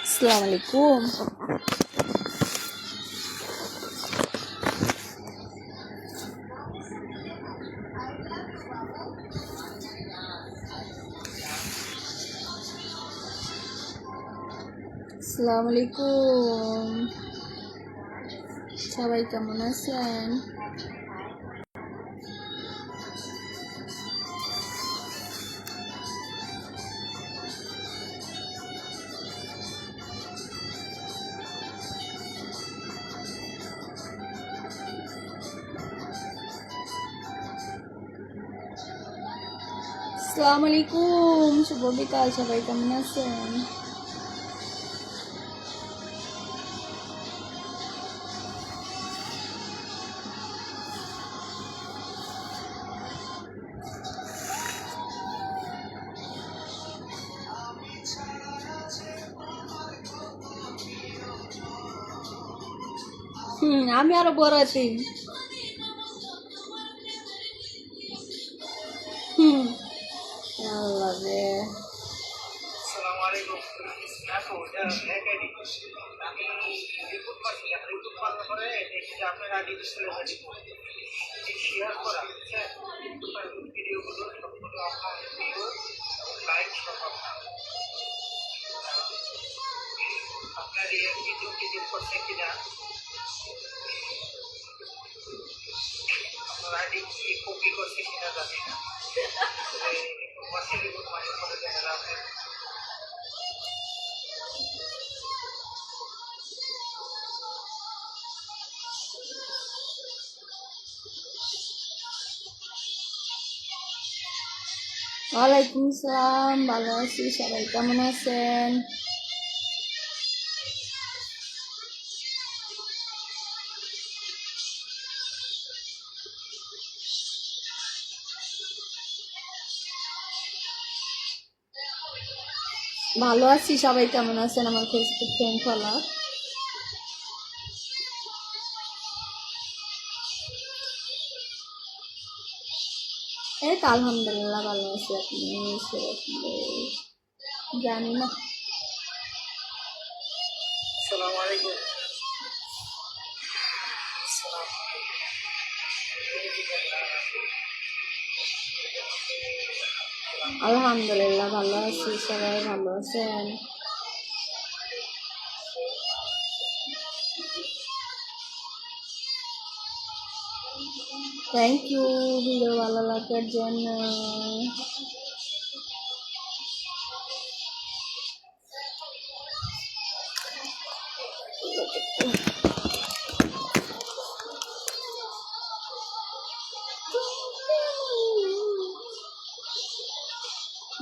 আসসালামু আলাইকুম। আসসালামু আলাইকুম, সবাই কেমন আছেন? আসসালামু আলাইকুম, শুভ বিকাল, সবাই কেমন আছেন? আমি আরো বড় আছি। আল্লাহ রে। আসসালামু আলাইকুম। দেখো এটা একাই আমি রিপোর্ট করছি, রিপোর্ট করার পরে দেখি যে আপনার আইডি চলে যাচ্ছে, শেয়ার করা ভিডিওগুলো সবগুলো আপনার ভিডিও লাইক সব আপনার এই ভিডিও ডিলিট করছে কিনা, আপনার আইডি কি কপি করছে কিনা জানি না, রিপোর্ট মাঝে করে দেখা যাবে। ওয়ালাইকুম আসসালাম, ভালো আছি, সবাই কেমন আছেন? ভালো আছি, সবাই কেমন আছেন? আমার ফেসবুক ফ্রেন্ড ফলো। এই তো আলহামদুলিল্লাহ ভালো আছি। আপনি জানি না। আসসালামু আলাইকুম। আলহামদুলিল্লাহ ভালো আছি, সবাই ভালো আছেন? থ্যাংক ইউ ভিডিও ভালো লাগার জন্য।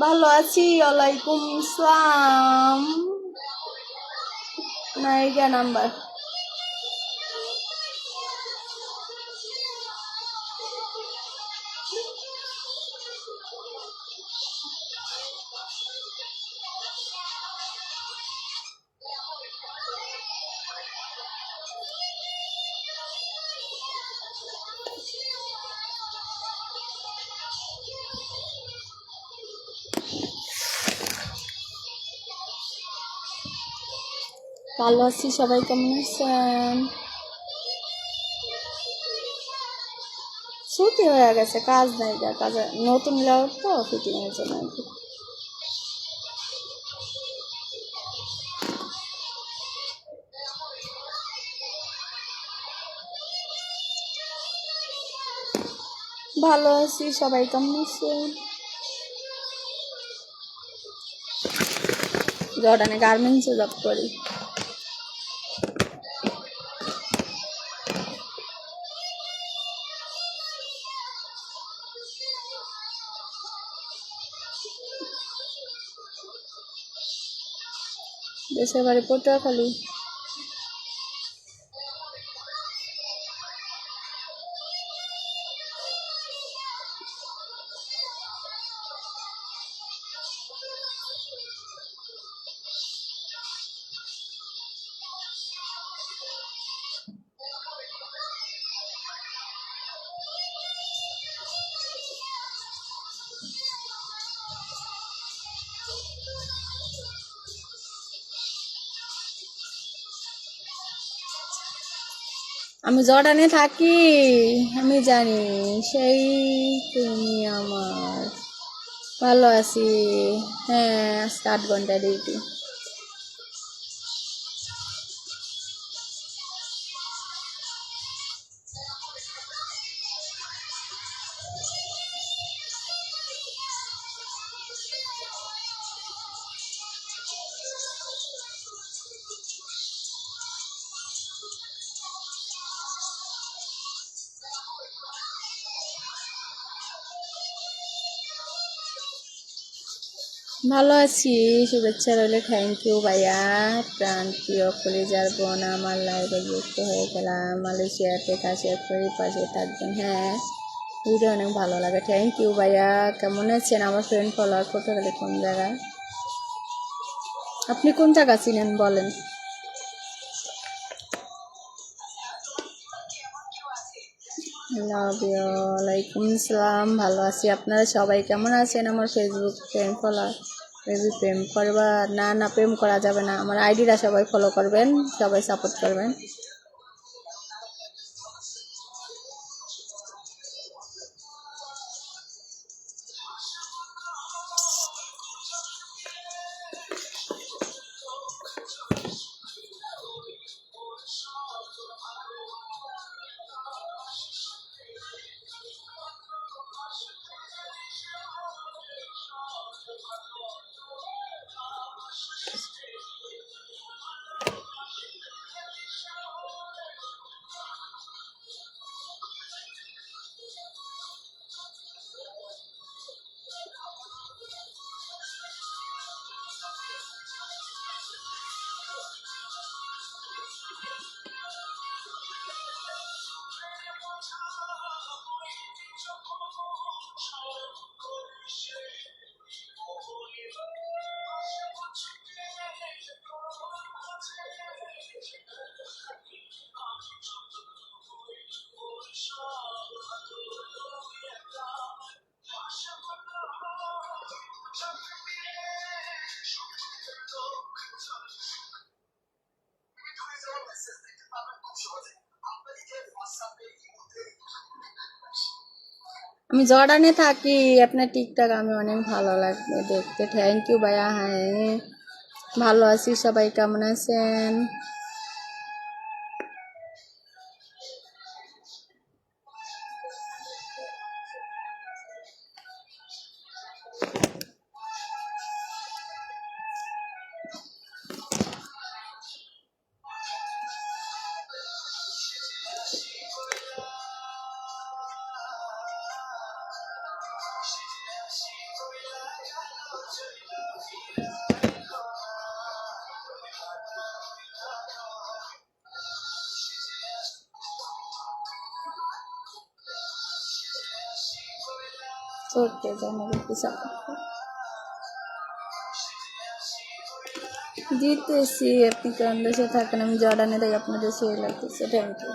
ভালো আছি, ওয়ালাইকুম আসসালাম। নাইকা নাম্বার। ভালো আছি, সবাই কেমন আছেন? ছুটি হয়ে গেছে, কাজ নাই, কাজ নতুন লেআউট তো ফিটিং এর জন্য। ভালো আছি, সবাই কেমন আছেন? জর্ডানে গার্মেন্টসে জব করি। দেশের বাড়ি পটুয়াখালী। আমি জর্ডানে থাকি, আমি জানি সেই তুমি আমার। ভালো আছি। হ্যাঁ, আজকে 8 ঘন্টা ডিউটি। ভালো আছি, শুভেচ্ছা রইলে। থ্যাংক ইউ ভাইয়া। প্রাণ প্রিয় কলিজার বোন, আমার লাইভে যুক্ত হয়ে গেলাম। মালয়েশিয়াতে কাছে করি, পাশে থাকবেন। হ্যাঁ, ভিডিও অনেক ভালো লাগে। থ্যাংক ইউ ভাইয়া। কেমন আছেন? আমার ফ্রেন্ড ফলোয়ার করতে গেলে কোন জায়গায়? আপনি কোন জায়গা চিনেন বলেন? Love you. ওয়ালাইকুম আসসালাম। ভালো আছি। আপনারা সবাই কেমন আছেন? আমার ফেসবুক ফ্রেন্ড ফলোয়ার যদি প্রেম করবা না, না প্রেম করা যাবে না। আমার আইডিটা সবাই ফলো করবেন, সবাই সাপোর্ট করবেন। আমি জর্ডানে থাকি। আপনার টিকটক আমি অনেক ভালো লাগবে দেখতে। থ্যাংক ইউ ভাইয়া। হ্যাঁ, ভালো আছি। সবাই কেমন আছেন? ওকে, জানাবেন কি সাপোর্ট জিতেছি। আপনি কোন দেশে থাকেন? আমি জর্ডানে থাকি। আপনার দেশে লাগতেছে। Thank you.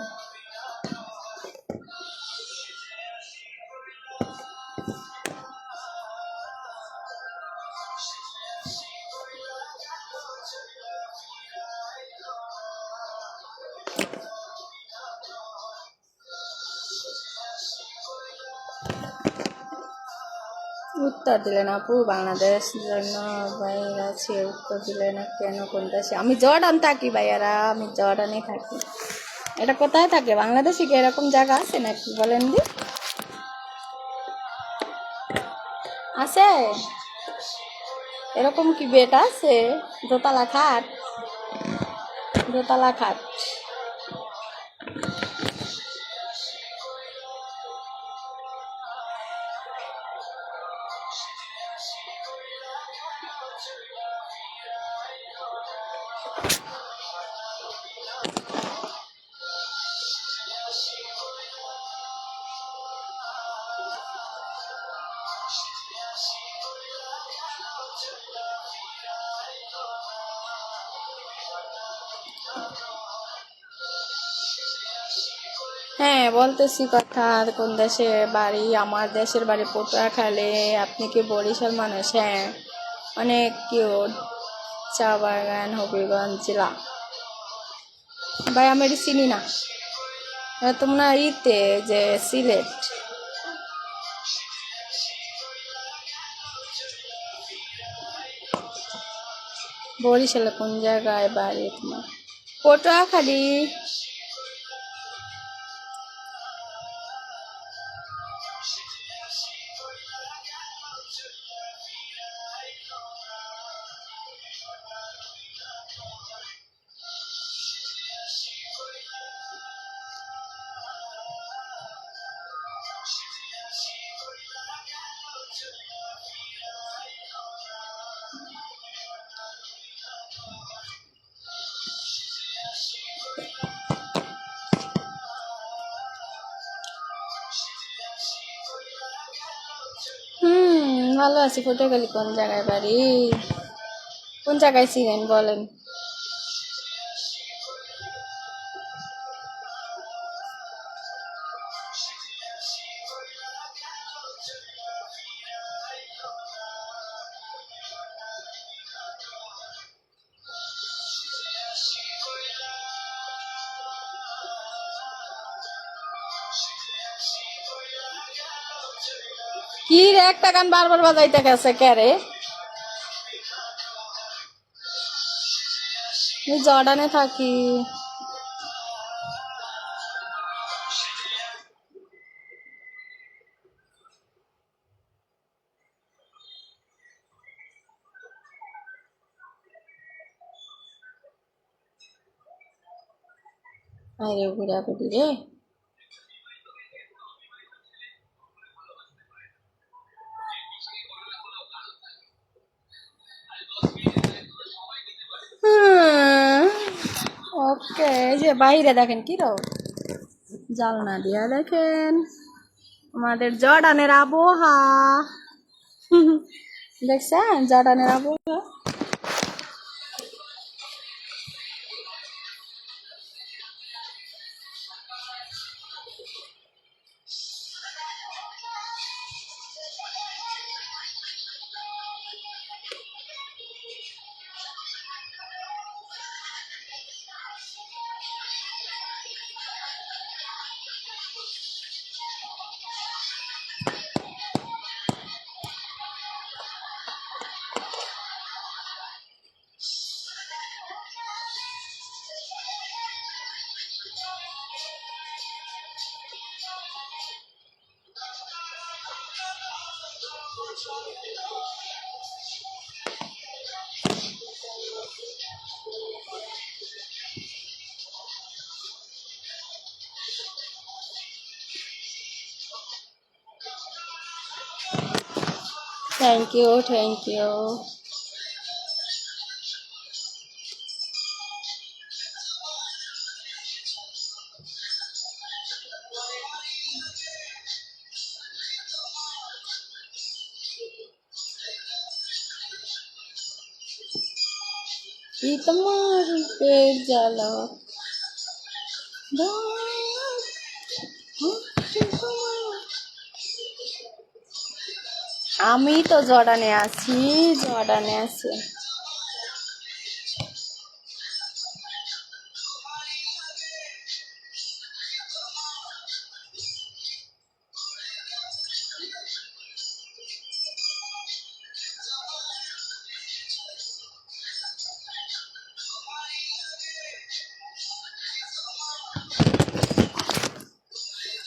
উত্তর দিলেন আপু, বাংলাদেশ জন্য বাইরে আছে। উত্তর দিলেন না কেন? কোন দেশে? আমি জর্ডান থাকি ভাইয়ারা, আমি জর্ডানে থাকি। এটা কোথায় থাকে? বাংলাদেশে কি এরকম জায়গা আছে নাকি বলেন দি? আছে এরকম কি বেট আছে? দোতলা খাট, দোতলা খাট। হ্যাঁ, বলতেছি কথা। আর কোন দেশে বাড়ি? আমার দেশের বাড়ি পটুয়াখালী। আপনি কি বরিশাল মানুষ? হ্যাঁ, অনেক কিউট। চা বাগান, হবিগঞ্জ জেলা। ভাই আমি এটা চিনি না, তোমরা ইতে যে সিলেট। বরিশালে কোন জায়গায় বাড়ি তোমার? পটুয়াখালী। ভালো আছি। পটুয়াখালী কোন জায়গায় বাড়ি? কোন জায়গায় ছিলেন বলেন? কি রে, একটা গান বারবার বাজাইতে গেছে কে রে? জর্ডানে থাকি। আরে বুড়া বুড়ি রে। ওকে, এই যে বাইরে দেখেন কি রো, জালনা দিয়া দেখেন আমাদের জর্ডানের আবহাওয়া। দেখছেন জর্ডানের আবহাওয়া? Thank you, thank you. তোমার পেট জ্বালা, আমি তো জর্ডানে আছি, জর্ডানে আছি।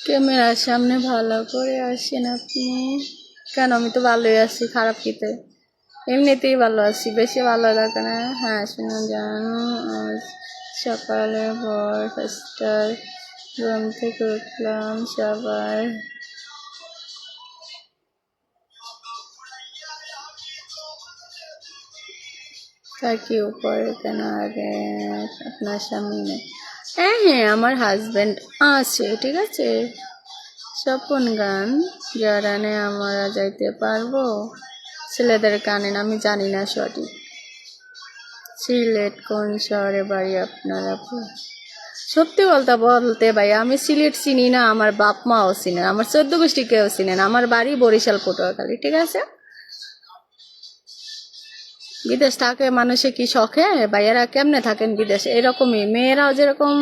ক্যামেরার সামনে ভালো করে আসেন আপনি। কেন, আমি তো ভালোই আছি, খারাপ কিতে? এমনিতেই ভালো আছি, বেশি ভালো লাগে না। হ্যাঁ শুনে যান, আজ সকালে ভোর 5টায় ঘুম থেকে উঠলাম, সবার থাকি উপরে কেন আগে আপনার সামনে। হ্যাঁ হ্যাঁ, আমার হাজবেন্ড আছে, ঠিক আছে। স্বপন গান, জর্ডানে আমরা যাইতে পারবো? ছেলেদের কানেন, আমি জানি না সঠিক। সিলেট কোন শহরে বাড়ি আপনার আপু? সত্যি বলতে বলতে ভাই, আমি সিলেট চিনি না, আমার বাপ মাও চিনেন, আমার 14 গোষ্ঠী কেউ চিনেন। আমার বাড়ি বরিশাল পটুয়াখালী, ঠিক আছে। বিদেশ থাকে মানুষে কি শখে, ভাইয়ারা কেমনে থাকেন বিদেশে, এরকমই মেয়েরাও যেরকম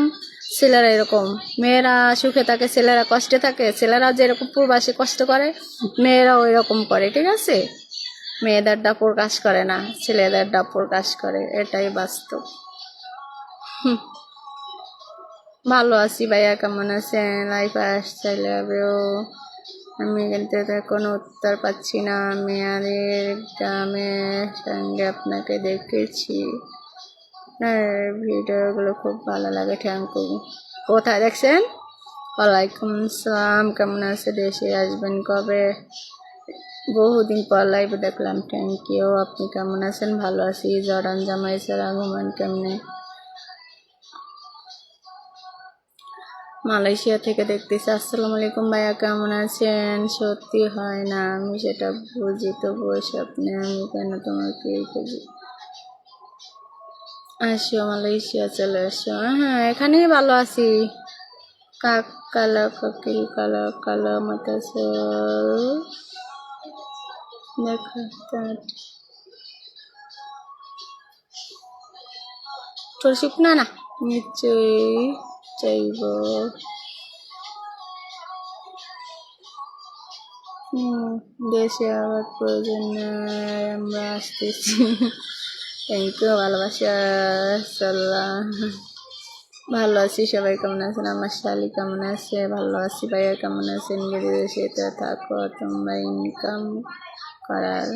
ছেলেরা এরকম। মেয়েরা সুখে থাকে, ছেলেরা কষ্টে থাকে। ছেলেরা যেরকম প্রবাসে কষ্ট করে, মেয়েরাও এরকম করে, ঠিক আছে। মেয়েদেরটা প্রকাশ করে না, ছেলেদেরটা প্রকাশ করে, এটাই বাস্তব। হুম, ভালো আছি ভাইয়া, কেমন আছেন? লাইফে আসছিল আমি কিন্তু তার কোনো উত্তর পাচ্ছি না। মেয়ারের গ্রামের সঙ্গে আপনাকে দেখেছি, আপনার ভিডিওগুলো খুব ভালো লাগে, থ্যাংক ইউ। কোথায় দেখছেন? ওয়ালাইকুম আসসালাম, কেমন আছে? দেশে আসবেন কবে? বহুদিন পর লাইভে দেখলাম, থ্যাংক ইউ। আপনি কেমন আছেন? ভালো আছি। জর্ডান জামাই সারা ঘুমান কেমনে? মালয়েশিয়া থেকে দেখতেছি। আসসালামু আলাইকুম ভাইয়া, কেমন আছেন? সত্যি হয় না, আমি সেটা বুঝি, তবুও স্বপ্নে আমি কেন তোমাকে খুঁজি। আসো মালয়েশিয়া, চলে আসো। হ্যাঁ, এখানেই ভালো আছি। কাক কালো কোকিল কালো কালো মাতাসল দেখা তোর শুকনা না নিশ্চয়ই চাইব। দেশে আবার প্রয়োজন নাই, আমরা আসতেছি। থ্যাংক ইউ, ভালোবাসা সাল্লাহ। ভালো আছি, সবাই কেমন আছেন? আমার শালি কেমন আছে? ভালো আছি। ভাইয়া কেমন আছেন? বিদেশে তো থাকো, তোমরা ইনকাম করার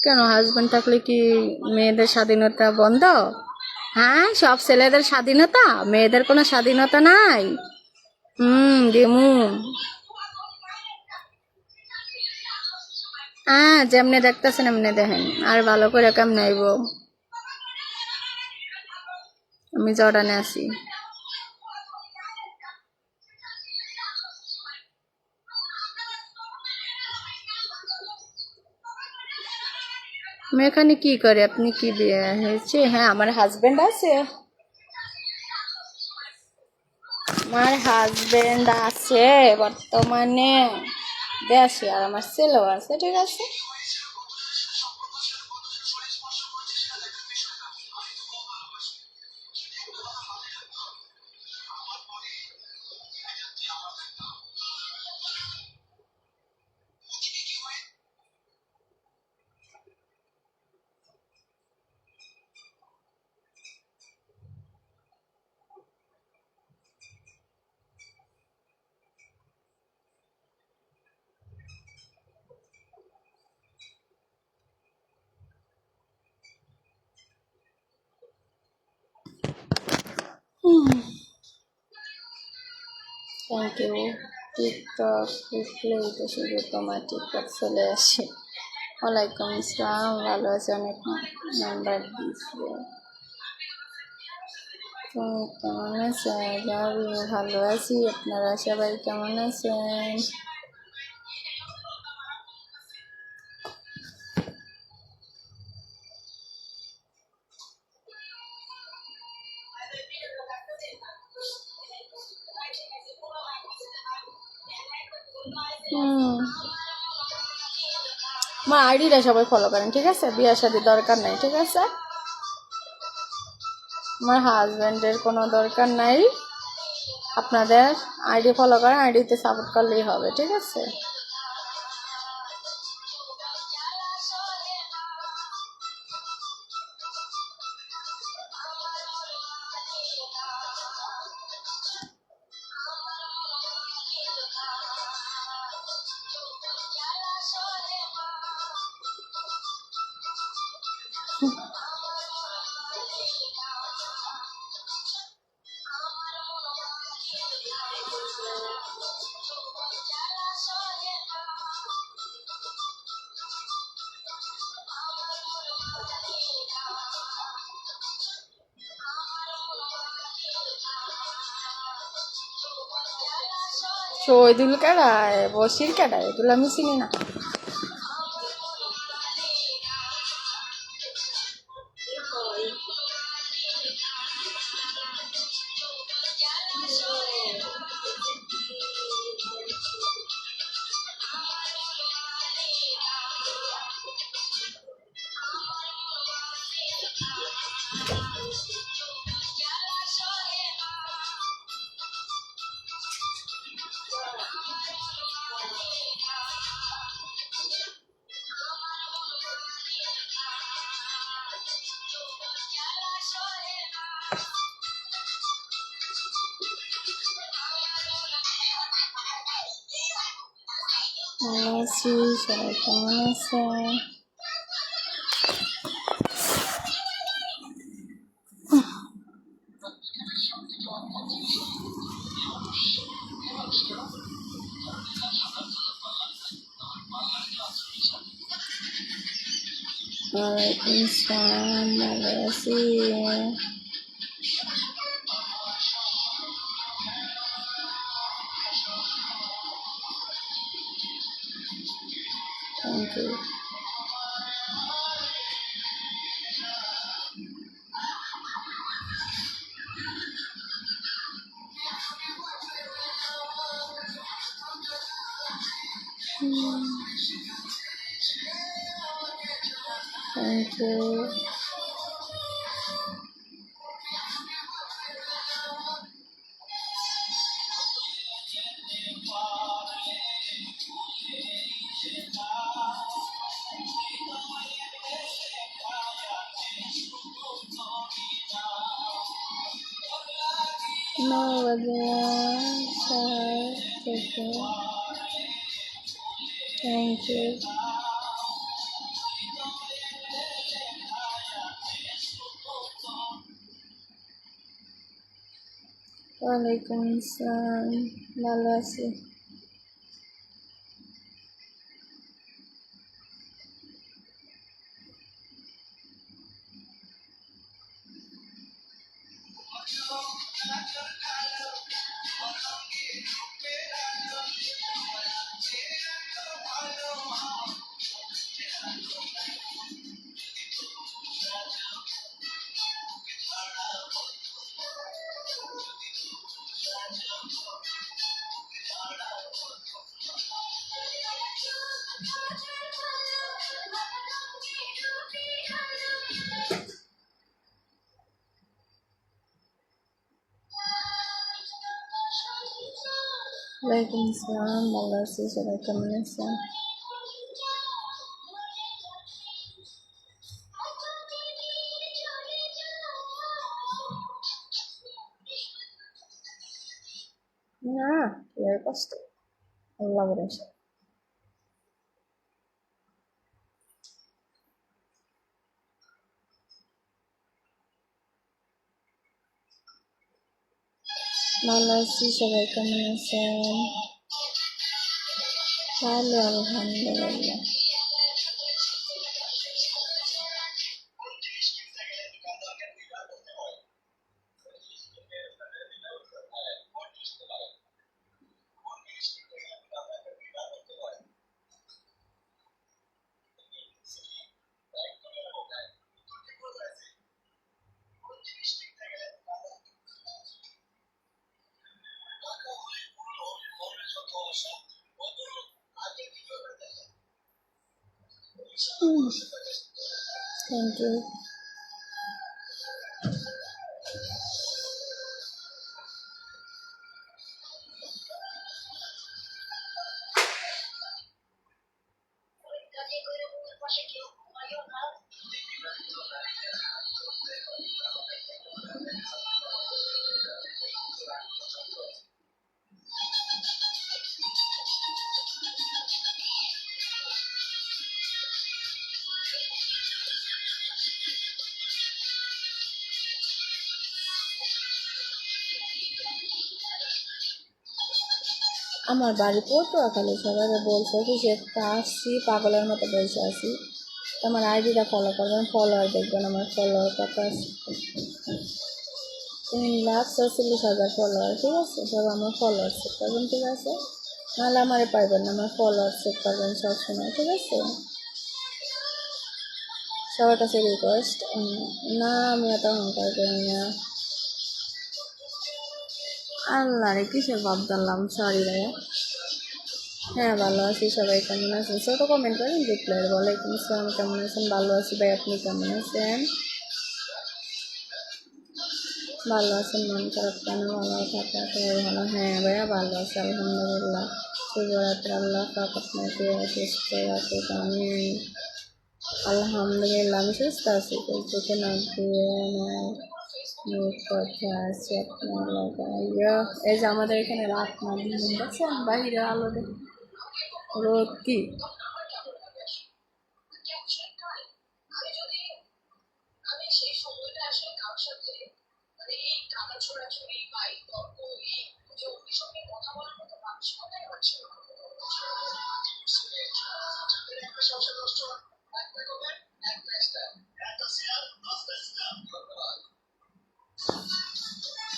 কেন? হাজবেন্ড থাকলে কি মেয়েদের স্বাধীনতা বন্ধ? হ্যাঁ, সব ছেলেদের স্বাধীনতা, মেয়েদের কোনো স্বাধীনতা নাই। দিমু। হ্যাঁ, যেমনে দেখতেছেন এমনি দেখেন, আর ভালো করে কেমনে আইব? আমি জর্ডানে আছি। আমি এখানে কি করে? আপনি কি বিয়ে হয়েছে? হ্যাঁ, আমার হাজবেন্ড আছে। আমার হাজবেন্ড আছে বর্তমানে দেশে, আর আমার ছেলেও আছে, ঠিক আছে। Thank you. টিকটক লিখলেই তো শুধু তোমার টিকটক চলে আসে। ওয়ালাইকুম আসসালাম, ভালো আছে? অনেক নাম্বার দিয়েছে। তুমি কেমন আছো? আমিও ভালো আছি। আপনারা সবাই কেমন আছেন? আমার আইডিটা সবাই ফলো করেন, ঠিক আছে। বিয়ের সাথে দরকার নাই, ঠিক আছে। আমার হাজব্যান্ডের কোনো দরকার নাই। আপনাদের আইডি ফলো করেন, আইডিতে সাপোর্ট করলেই হবে, ঠিক আছে। শহীদুল কারায়, বসির কারায়, এগুলো আমি চিনি না। ভালো আছি, সবাই কেমন আছে? ওয়ালাইকুম আসসালাম, ভালো আছি। Thank you. Thank you. Thank you. ওয়ালাইকুম আসসালাম, ভালো আছি। ওয়ালাইকুম আসসালাম, ভালো আছি, সবাই কেমন আছেন? না, কি আর কষ্ট, আল্লাহ ভরসা। ভালো আছি, সবাই কেমন আছেন? ভালো, আলহামদুলিল্লাহ। Thank you. আমার বাড়ি পটুয়াখালী, সবাই বলছে অফিসে আসছি, পাগলের মতো বসে আছি। আমার আইডিটা ফলো করবেন, ফলোয়ার দেখবেন, আমার ফলোয়ার কত আছে, 3,46,000 ফলোয়ার। ঠিক আছে, সব আমার ফলোয়ার চেক করবেন, ঠিক আছে? নাহলে আমারে পাইবেন না, আমার ফলোয়ার চেক করবেন সবসময়, ঠিক আছে? সবার কাছে রিকোয়েস্ট। না, আমি এত অহংকার করি না। আল্লাহ রে, কিসের ভাব ধরলাম, সরি ভাইয়া। হ্যাঁ, ভালো আছি, সবাই কেমন আছেন? ছোট কমেন্ট করেন, রিপ্লাই। ওয়ালাইকুম আসসালাম, কেমন আছেন? ভালো আছি ভাই, আপনি কেমন আছেন? ভালো আছেন? মন খারাপ কেন? ভালো থাকা তো ভালো। হ্যাঁ ভাইয়া, ভালো আছে, আলহামদুলিল্লাহ। শুভরাত্রি, আল্লাহ পাক আপনাকে সুস্থ রাখুক, আমি আলহামদুলিল্লাহ আমি সুস্থ আছি। চোখে নাক দিয়ে মুখ কথা আছে আপনার লাগাইয়া। এই যে আমাদের এখানে রাত না দিন দেখছেন, বাহিরে আলো দেখে রোদ কি?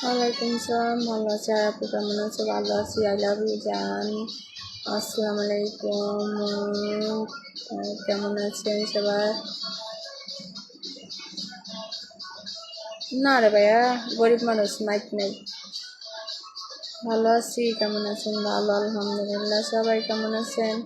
ওয়ালাইকুম আসসালাম, ভালো আছি। আর আপনি কেমন আছে? ভালো আছি। আই লাভ ইউ জান। আসসালামু আলাইকুম। কেমন আছেন সবাই? না রে ভাইয়া, গরিব মানুষ, মাইক নেই। ভালো আছি। কেমন আছেন? ভালো, আলহামদুলিল্লাহ। সবাই কেমন আছেন?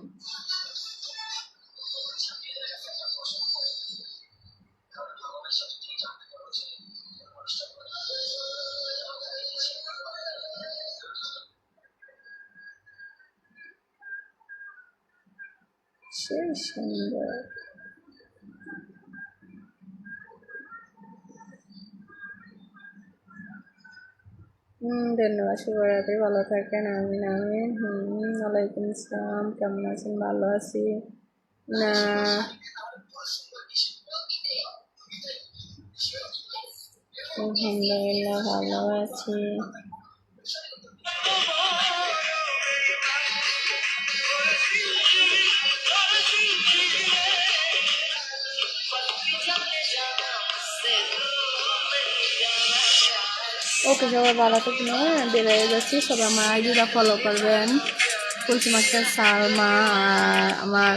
সে সুন্দর। ধন্যবাদ, শুভরাত্রি, ভালো থাকেন। আমিন আমিন। ওয়ালাইকুম আসসালাম, কেমন আছেন? ভালো আছি। না, আলহামদুলিল্লাহ ভালো আছি। ওকে, সবাই ভালো থাকুন। বেরিয়ে যাচ্ছি, সবাই আমার আইডিটা ফলো করবেন। কুলসুমাক্তার সালমা আর আমার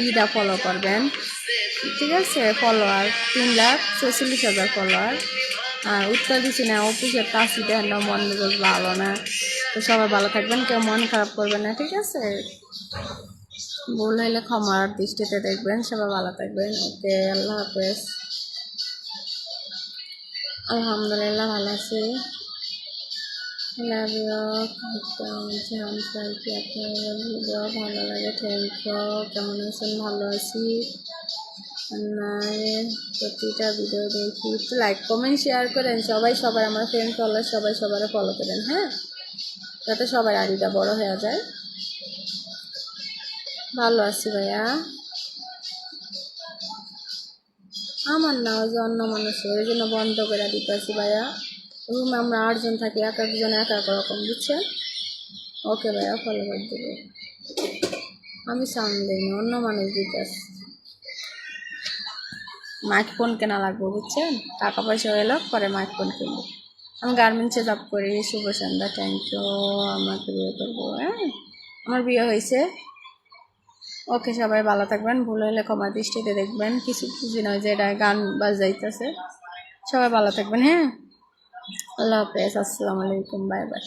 ইটা ফলো করবেন, ঠিক আছে? Follower 3,46,000 follower. আর উত্তর দিচ্ছি না, অফিসের কাশি দেন না, মন মেজাজ ভালো না। তো সবাই ভালো থাকবেন, কেউ মন খারাপ করবেন না, ঠিক আছে? ভুল হইলে ক্ষমার দৃষ্টিতে দেখবেন। সবাই ভালো থাকবেন। ওকে, আল্লাহ হাফেজ। আলহামদুলিল্লাহ ভালো আছি। Love you. আপনার ভিডিও ভালো লাগে, থ্যাংক ইউ। কেমন আছেন? ভালো আছি। প্রতিটা ভিডিও দেখি, একটু লাইক কমেন্ট শেয়ার করেন। সবাই সবার, আমার ফ্রেন্ড ফলোয়ার সবাই সবার ফলো করেন, হ্যাঁ, যাতে সবার আইডিটা বড় হয়ে যায়। ভালো আছি ভাইয়া। আমার না, ওই যে অন্য মানুষের, ওই জন্য বন্ধ করে দিতেছি ভাইয়া। রুমে আমরা 8জন থাকি, এক একজন এক এক রকম, বুঝছেন? ওকে ভাইয়া, ফলো করে দেবো। আমি সাউন্ড দিই না, অন্য মানুষ দিতেছে। মাইক্রোফোন কেনা লাগবে, বুঝছেন? টাকা পয়সা এলো পরে মাইক্রোফোন কিনবো। আমি গার্মেন্টসে জব করি। শুভ সন্ধ্যা, থ্যাংক ইউ। আমাকে বিয়ে করবো, হ্যাঁ, আমার বিয়ে হয়েছে। ওকে, সবাই ভালো থাকবেন। ভুল হলে ক্ষমা দৃষ্টিতে দেখবেন। কিছু কিছু নয় যে এটা গান বাজাইতেছে। সবাই ভালো থাকবেন, হ্যাঁ। আল্লাহ হাফেজ, আসসালামু আলাইকুম, বাই বাই।